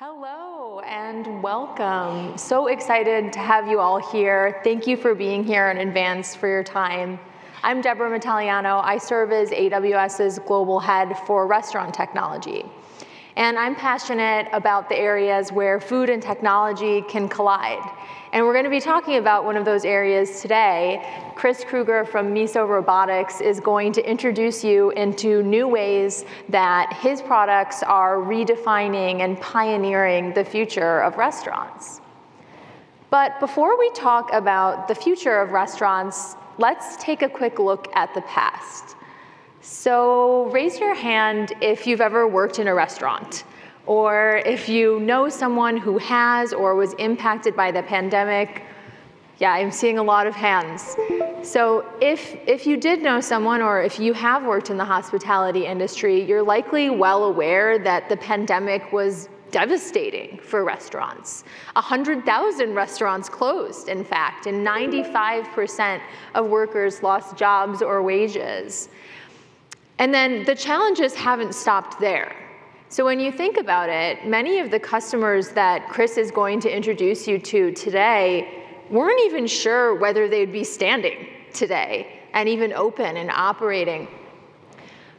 Hello and welcome. So excited to have you all here. Thank you for being here in advance for your time. I'm Deborah Mataliano. I serve as AWS's global head for restaurant technology. And I'm passionate about the areas where food and technology can collide. And we're going to be talking about one of those areas today. Chris Kruger from Miso Robotics is going to introduce you into new ways that his products are redefining and pioneering the future of restaurants. But before we talk about the future of restaurants, let's take a quick look at the past. So raise your hand if you've ever worked in a restaurant, or if you know someone who has or was impacted by the pandemic. Yeah, I'm seeing a lot of hands. So if you did know someone, or if you have worked in the hospitality industry, you're likely well aware that the pandemic was devastating for restaurants. 100,000 restaurants closed, in fact, and 95% of workers lost jobs or wages. And then the challenges haven't stopped there. So when you think about it, many of the customers that Chris is going to introduce you to today weren't even sure whether they'd be standing today and even open and operating.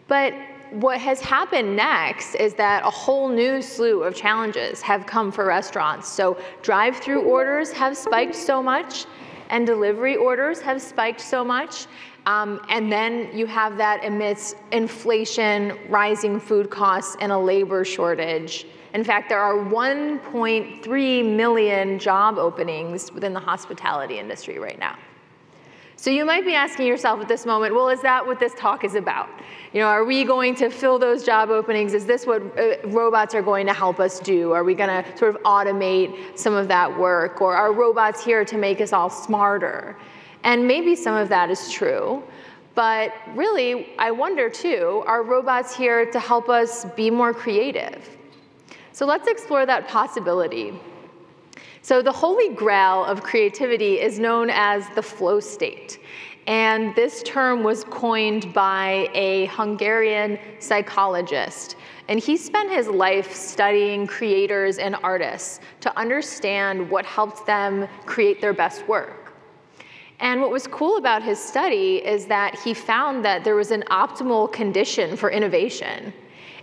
But what has happened next is that a whole new slew of challenges have come for restaurants. So drive-through orders have spiked so much, and delivery orders have spiked so much. And then you have that amidst inflation, rising food costs, and a labor shortage. In fact, there are 1.3 million job openings within the hospitality industry right now. So you might be asking yourself at this moment, well, is that what this talk is about? You know, are we going to fill those job openings? Is this what robots are going to help us do? Are we going to sort of automate some of that work? Or are robots here to make us all smarter? And maybe some of that is true, but really, I wonder too, are robots here to help us be more creative? So let's explore that possibility. So the holy grail of creativity is known as the flow state. And this term was coined by a Hungarian psychologist. And he spent his life studying creators and artists to understand what helped them create their best work. And what was cool about his study is that he found that there was an optimal condition for innovation.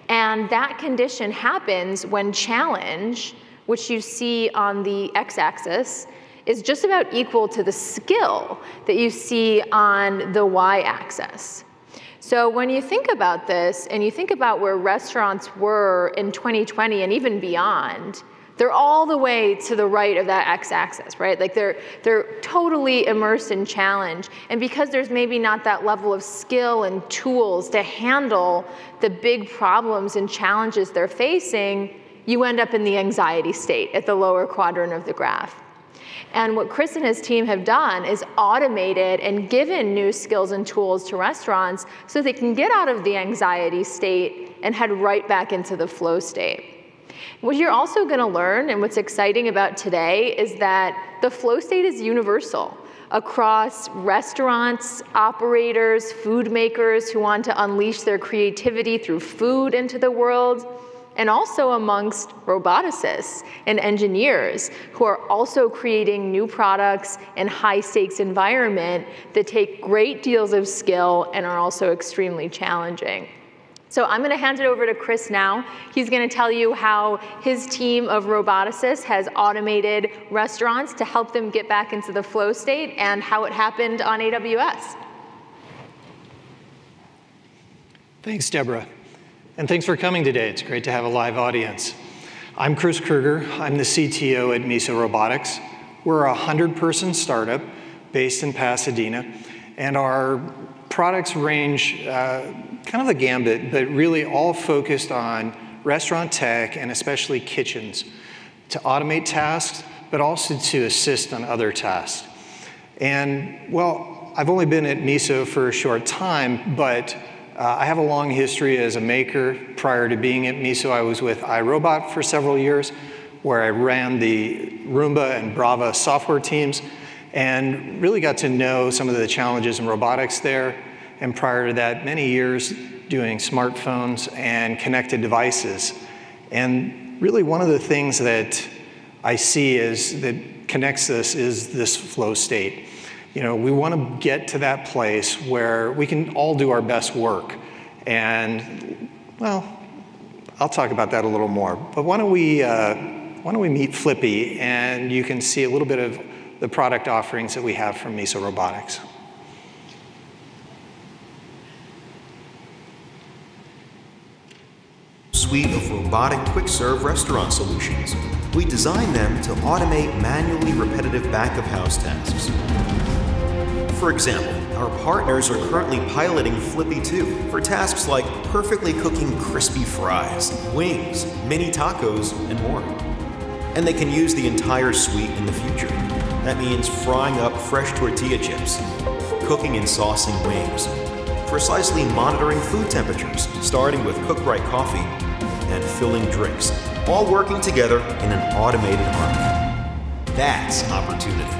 And that condition happens when challenge, which you see on the x-axis, is just about equal to the skill that you see on the y-axis. So when you think about this, and you think about where restaurants were in 2020 and even beyond, they're all the way to the right of that x-axis, right? Like they're totally immersed in challenge. And because there's maybe not that level of skill and tools to handle the big problems and challenges they're facing, you end up in the anxiety state at the lower quadrant of the graph. And what Chris and his team have done is automated and given new skills and tools to restaurants so they can get out of the anxiety state and head right back into the flow state. What you're also going to learn, and what's exciting about today, is that the flow state is universal across restaurants, operators, food makers who want to unleash their creativity through food into the world, and also amongst roboticists and engineers who are also creating new products in high-stakes environment that take great deals of skill and are also extremely challenging. So I'm going to hand it over to Chris now. He's going to tell you how his team of roboticists has automated restaurants to help them get back into the flow state and how it happened on AWS. Thanks, Deborah. And thanks for coming today. It's great to have a live audience. I'm Chris Kruger. I'm the CTO at Miso Robotics. We're a 100-person startup based in Pasadena, and our products range kind of the gambit, but really all focused on restaurant tech and especially kitchens to automate tasks, but also to assist on other tasks. And well, I've only been at Miso for a short time, but I have a long history as a maker. Prior to being at Miso, I was with iRobot for several years, where I ran the Roomba and Brava software teams, and really got to know some of the challenges in robotics there. And prior to that, many years doing smartphones and connected devices. And really one of the things that I see that connects this is this flow state. We want to get to that place where we can all do our best work. And, well, I'll talk about that a little more. But why don't we meet Flippy, and you can see a little bit of the product offerings that we have from Miso Robotics. Suite of robotic quick-serve restaurant solutions. We designed them to automate manually repetitive back-of-house tasks. For example, our partners are currently piloting Flippy 2 for tasks like perfectly cooking crispy fries, wings, mini tacos, and more. And they can use the entire suite in the future. That means frying up fresh tortilla chips, cooking and saucing wings, precisely monitoring food temperatures, starting with CookRight coffee, and filling drinks, all working together in an automated harmony. That's opportunity.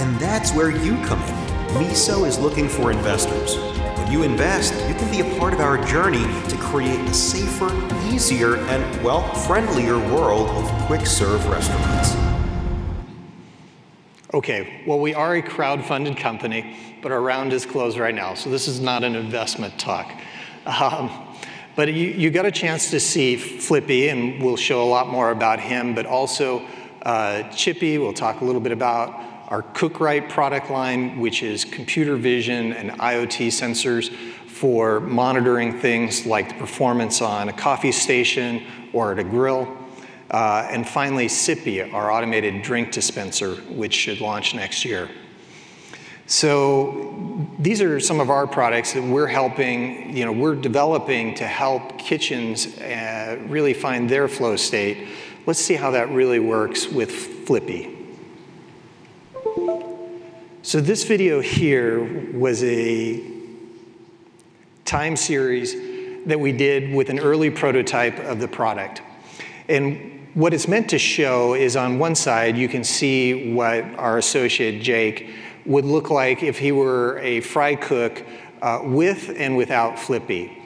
And that's where you come in. Miso is looking for investors. When you invest, you can be a part of our journey to create a safer, easier, and, well, friendlier world of quick-serve restaurants. Okay, well, we are a crowd-funded company, but our round is closed right now, so this is not an investment talk. But you got a chance to see Flippy, and we'll show a lot more about him, but also Chippy, we'll talk a little bit about our CookRight product line, which is computer vision and IoT sensors for monitoring things like the performance on a coffee station or at a grill. And finally, Sippy, our automated drink dispenser, which should launch next year. So these are some of our products that we're helping, we're developing to help kitchens really find their flow state. Let's see how that really works with Flippy. So this video here was a time series that we did with an early prototype of the product. And what it's meant to show is on one side, you can see what our associate Jake would look like if he were a fry cook with and without Flippy.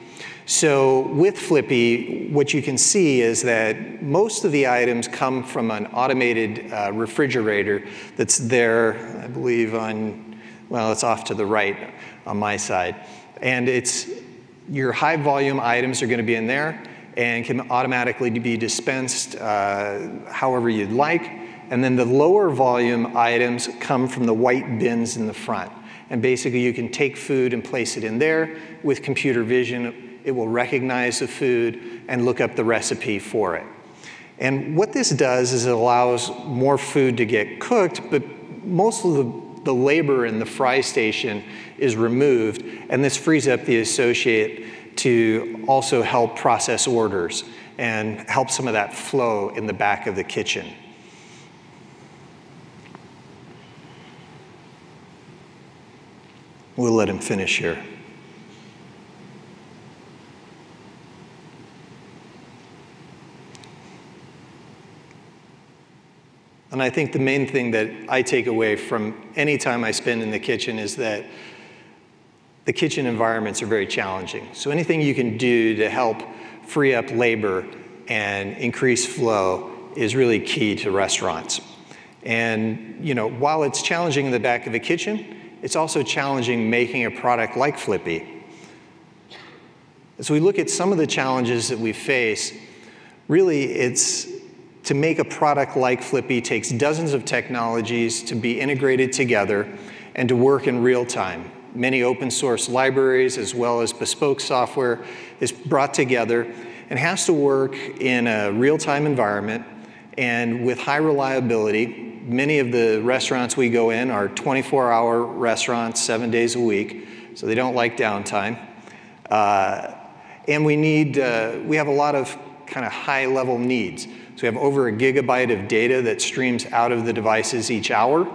So with Flippy, what you can see is that most of the items come from an automated refrigerator that's there, I believe it's off to the right on my side. And your high volume items are gonna be in there and can automatically be dispensed however you'd like. And then the lower volume items come from the white bins in the front. And basically you can take food and place it in there with computer vision. It will recognize the food and look up the recipe for it. And what this does is it allows more food to get cooked, but most of the labor in the fry station is removed, and this frees up the associate to also help process orders and help some of that flow in the back of the kitchen. We'll let him finish here. And I think the main thing that I take away from any time I spend in the kitchen is that the kitchen environments are very challenging. So anything you can do to help free up labor and increase flow is really key to restaurants. And while it's challenging in the back of a kitchen, it's also challenging making a product like Flippy. As we look at some of the challenges that we face, really to make a product like Flippy takes dozens of technologies to be integrated together and to work in real time. Many open source libraries as well as bespoke software is brought together and has to work in a real-time environment and with high reliability. Many of the restaurants we go in are 24-hour restaurants, 7 days a week, so they don't like downtime. And we have a lot of kind of high-level needs. So we have over 1 gigabyte of data that streams out of the devices each hour.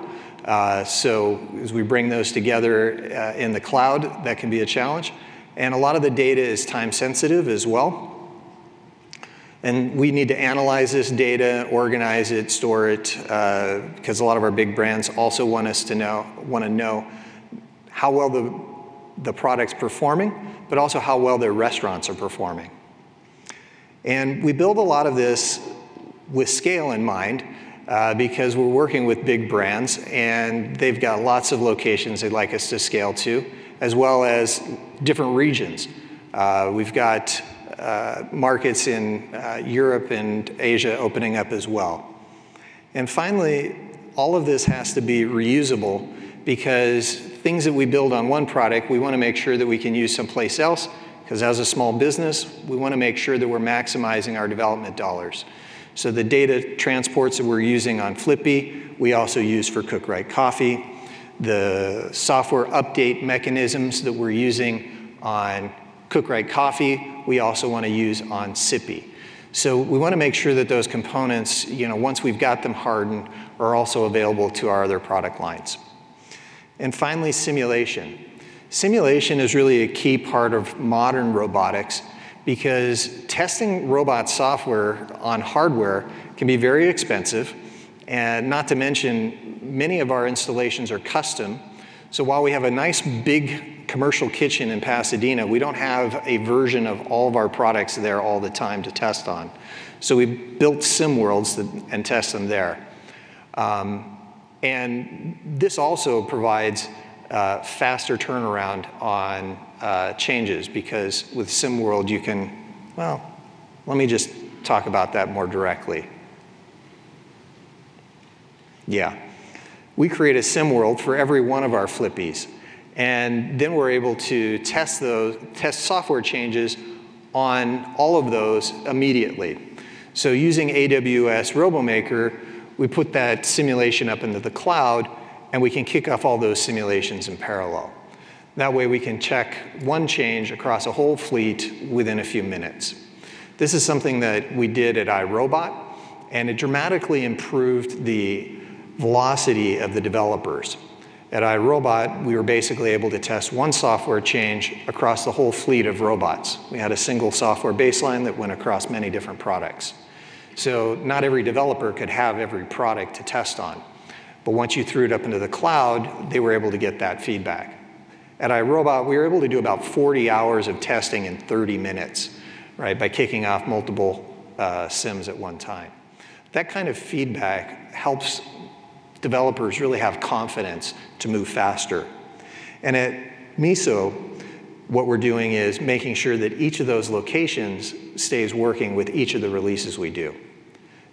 So as we bring those together in the cloud, that can be a challenge. And a lot of the data is time sensitive as well. And we need to analyze this data, organize it, store it, because a lot of our big brands also want to know how well the product's performing, but also how well their restaurants are performing. And we build a lot of this with scale in mind, because we're working with big brands and they've got lots of locations they'd like us to scale to, as well as different regions. We've got markets in Europe and Asia opening up as well. And finally, all of this has to be reusable, because things that we build on one product, we want to make sure that we can use someplace else, because as a small business, we want to make sure that we're maximizing our development dollars. So the data transports that we're using on Flippy, we also use for CookRight Coffee. The software update mechanisms that we're using on CookRight Coffee, we also want to use on Sippy. So we want to make sure that those components, once we've got them hardened, are also available to our other product lines. And finally, simulation. Simulation is really a key part of modern robotics, because testing robot software on hardware can be very expensive, and not to mention, many of our installations are custom. So while we have a nice big commercial kitchen in Pasadena, we don't have a version of all of our products there all the time to test on. So we built sim worlds and test them there. And this also provides faster turnaround on changes, because with SimWorld you can, well, let me just talk about that more directly. Yeah, we create a SimWorld for every one of our Flippies, and then we're able to test software changes on all of those immediately. So using AWS RoboMaker, we put that simulation up into the cloud, and we can kick off all those simulations in parallel. That way we can check one change across a whole fleet within a few minutes. This is something that we did at iRobot, and it dramatically improved the velocity of the developers. At iRobot, we were basically able to test one software change across the whole fleet of robots. We had a single software baseline that went across many different products. So not every developer could have every product to test on. But once you threw it up into the cloud, they were able to get that feedback. At iRobot, we were able to do about 40 hours of testing in 30 minutes, right, by kicking off multiple sims at one time. That kind of feedback helps developers really have confidence to move faster. And at Miso, what we're doing is making sure that each of those locations stays working with each of the releases we do.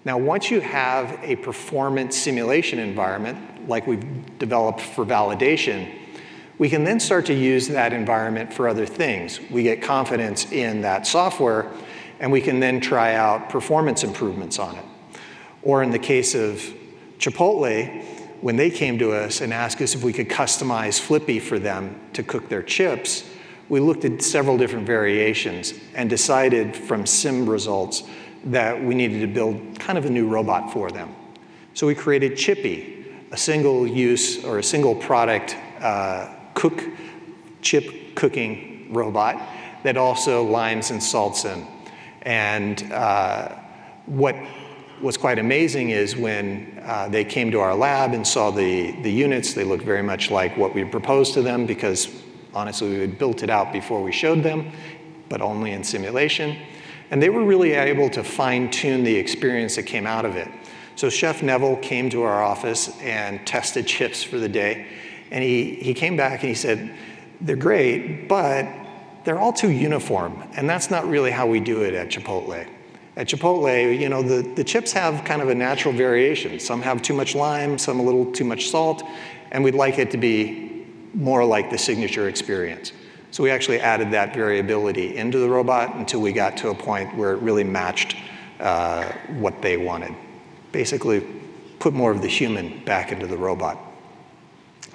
Now, once you have a performance simulation environment, like we've developed for validation, we can then start to use that environment for other things. We get confidence in that software, and we can then try out performance improvements on it. Or in the case of Chipotle, when they came to us and asked us if we could customize Flippy for them to cook their chips, we looked at several different variations and decided from sim results that we needed to build kind of a new robot for them. So we created Chippy, a single use or a single product chip cooking robot that also limes and salts in. And what was quite amazing is when they came to our lab and saw the units, they looked very much like what we proposed to them, because honestly, we had built it out before we showed them, but only in simulation. And they were really able to fine-tune the experience that came out of it. So Chef Neville came to our office and tested chips for the day. And he came back and he said, they're great, but they're all too uniform. And that's not really how we do it at Chipotle. At Chipotle, the chips have kind of a natural variation. Some have too much lime, some a little too much salt, and we'd like it to be more like the signature experience. So we actually added that variability into the robot until we got to a point where it really matched what they wanted. Basically, put more of the human back into the robot.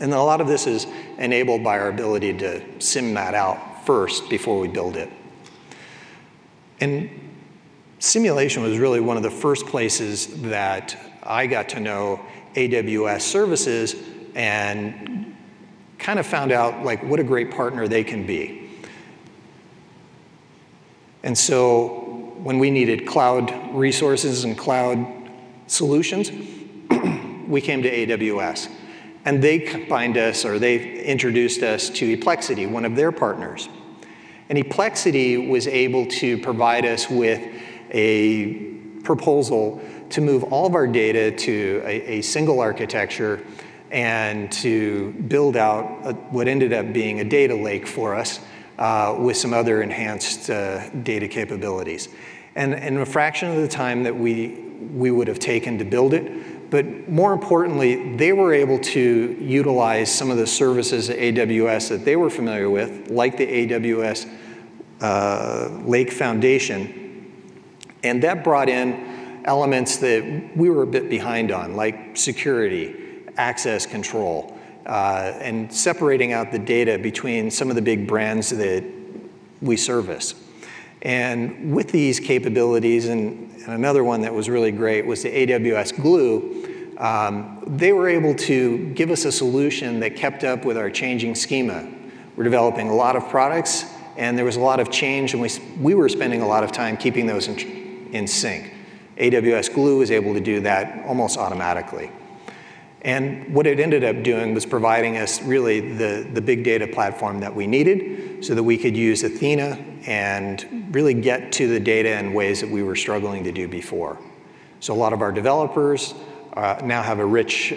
And a lot of this is enabled by our ability to sim that out first before we build it. And simulation was really one of the first places that I got to know AWS services and kind of found out like what a great partner they can be. And so when we needed cloud resources and cloud solutions, we came to AWS. And they combined us, or they introduced us to Eplexity, one of their partners. And Eplexity was able to provide us with a proposal to move all of our data to a single architecture and to build out what ended up being a data lake for us with some other enhanced data capabilities. And in a fraction of the time that we would have taken to build it, but more importantly, they were able to utilize some of the services at AWS that they were familiar with, like the AWS Lake Foundation. And that brought in elements that we were a bit behind on, like security, access control, and separating out the data between some of the big brands that we service. And with these capabilities, and another one that was really great was the AWS Glue, they were able to give us a solution that kept up with our changing schema. We're developing a lot of products, and there was a lot of change, and we were spending a lot of time keeping those in sync. AWS Glue was able to do that almost automatically. And what it ended up doing was providing us really the big data platform that we needed so that we could use Athena and really get to the data in ways that we were struggling to do before. So a lot of our developers now have a rich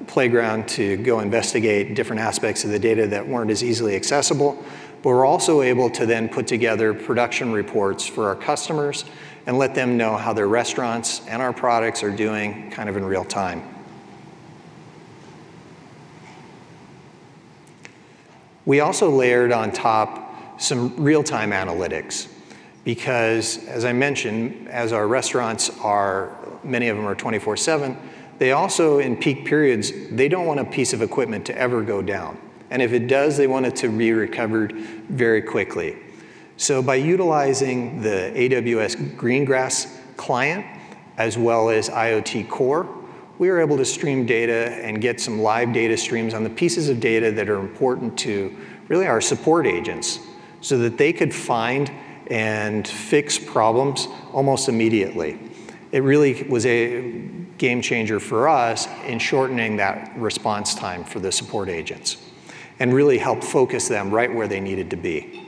playground to go investigate different aspects of the data that weren't as easily accessible, but we're also able to then put together production reports for our customers and let them know how their restaurants and our products are doing kind of in real time. We also layered on top some real-time analytics because, as I mentioned, as our restaurants are, many of them are 24/7, they also, in peak periods, they don't want a piece of equipment to ever go down. And if it does, they want it to be recovered very quickly. So by utilizing the AWS Greengrass client, as well as IoT Core, we were able to stream data and get some live data streams on the pieces of data that are important to really our support agents so that they could find and fix problems almost immediately. It really was a game changer for us in shortening that response time for the support agents and really helped focus them right where they needed to be.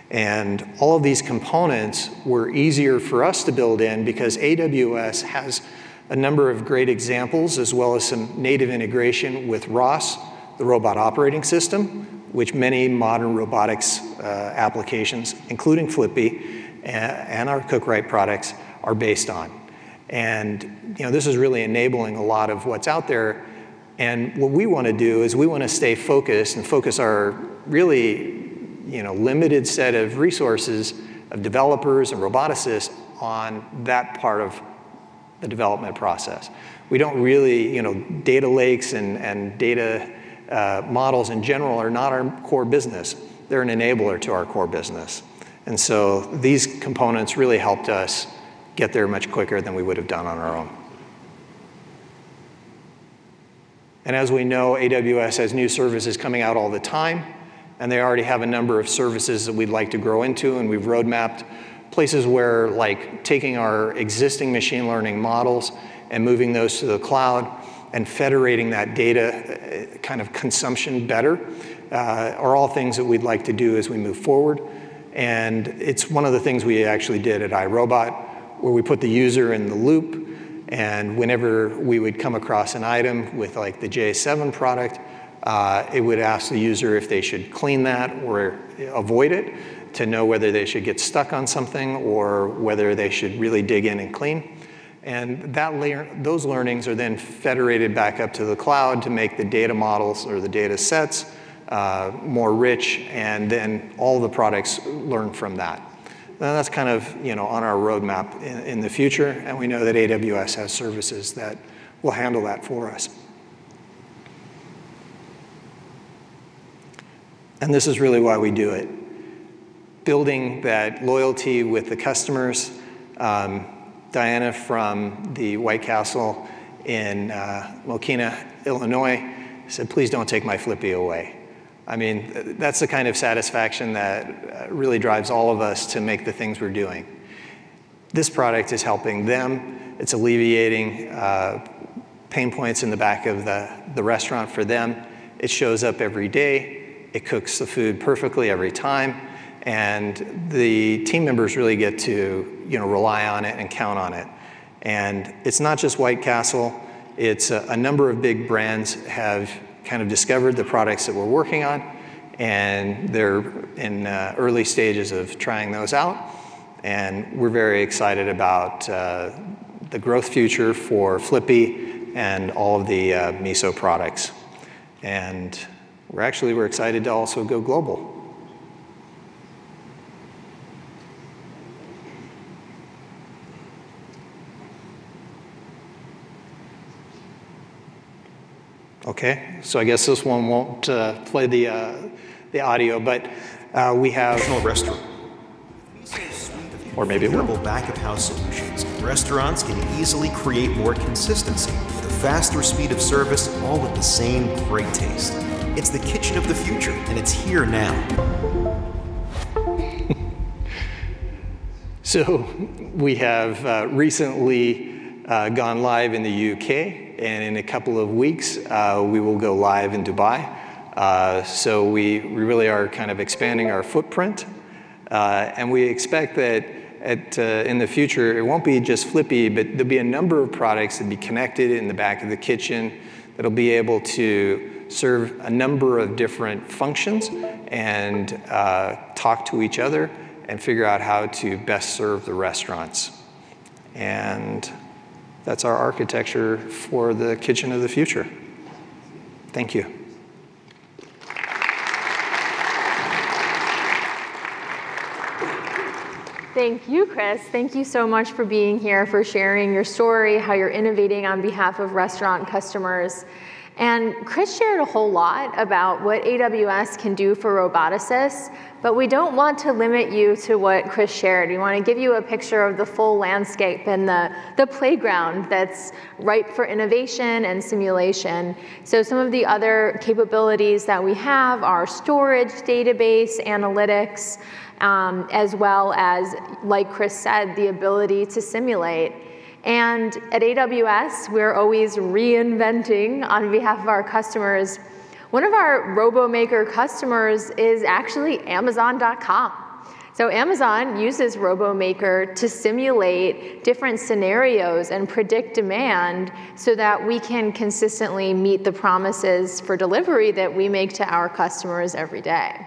And all of these components were easier for us to build in because AWS has a number of great examples, as well as some native integration with ROS, the robot operating system, which many modern robotics applications, including Flippy and our CookRight products, are based on. And this is really enabling a lot of what's out there. And what we want to do is we want to stay focused and focus our really limited set of resources of developers and roboticists on that part of the development process. We don't really, data lakes and data models in general are not our core business. They're an enabler to our core business. And so these components really helped us get there much quicker than we would have done on our own. And as we know, AWS has new services coming out all the time, and they already have a number of services that we'd like to grow into, and we've roadmapped places where, like, taking our existing machine learning models and moving those to the cloud and federating that data kind of consumption better are all things that we'd like to do as we move forward. And it's one of the things we actually did at iRobot, where we put the user in the loop, and whenever we would come across an item with like the J7 product, it would ask the user if they should clean that or avoid it, to know whether they should get stuck on something or whether they should really dig in and clean. And those learnings are then federated back up to the cloud to make the data models or the data sets more rich, and then all the products learn from that. Now that's kind of on our roadmap in the future, and we know that AWS has services that will handle that for us. And this is really why we do it. Building that loyalty with the customers. Diana from the White Castle in Mokina, Illinois, said, please don't take my Flippy away. I mean, that's the kind of satisfaction that really drives all of us to make the things we're doing. This product is helping them. It's alleviating pain points in the back of the restaurant for them. It shows up every day. It cooks the food perfectly every time. And the team members really get to rely on it and count on it. And it's not just White Castle, it's a number of big brands have kind of discovered the products that we're working on, and they're in early stages of trying those out. And we're very excited about the growth future for Flippy and all of the Miso products. And we're excited to also go global. Okay, so I guess this one won't play the audio, but we have restaurant. Or maybe it will. Back-of-house solutions. Restaurants can easily create more consistency with a faster speed of service, all with the same great taste. It's the kitchen of the future, and it's here now. So we have recently gone live in the UK, and in a couple of weeks we will go live in Dubai. So we really are kind of expanding our footprint, and we expect that in the future it won't be just Flippy, but there'll be a number of products that be connected in the back of the kitchen that'll be able to serve a number of different functions and talk to each other and figure out how to best serve the restaurants. And that's our architecture for the kitchen of the future. Thank you. Thank you, Chris. Thank you so much for being here, for sharing your story, how you're innovating on behalf of restaurant customers. And Chris shared a whole lot about what AWS can do for roboticists, but we don't want to limit you to what Chris shared. We want to give you a picture of the full landscape and the playground that's ripe for innovation and simulation. So some of the other capabilities that we have are storage, database, analytics, as well as, like Chris said, the ability to simulate. And at AWS, we're always reinventing on behalf of our customers. One of our RoboMaker customers is actually Amazon.com. So Amazon uses RoboMaker to simulate different scenarios and predict demand so that we can consistently meet the promises for delivery that we make to our customers every day.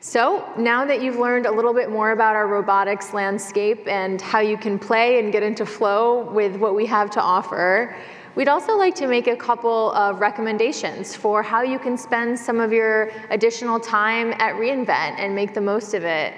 So now that you've learned a little bit more about our robotics landscape and how you can play and get into flow with what we have to offer, we'd also like to make a couple of recommendations for how you can spend some of your additional time at reInvent and make the most of it.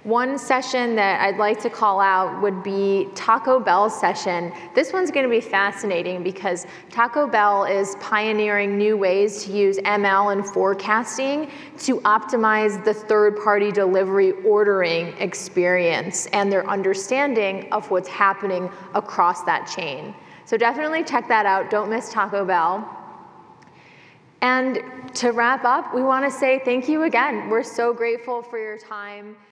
One session that I'd like to call out would be Taco Bell's session. This one's going to be fascinating because Taco Bell is pioneering new ways to use ML and forecasting to optimize the third-party delivery ordering experience and their understanding of what's happening across that chain. So definitely check that out. Don't miss Taco Bell. And to wrap up, we want to say thank you again. We're so grateful for your time.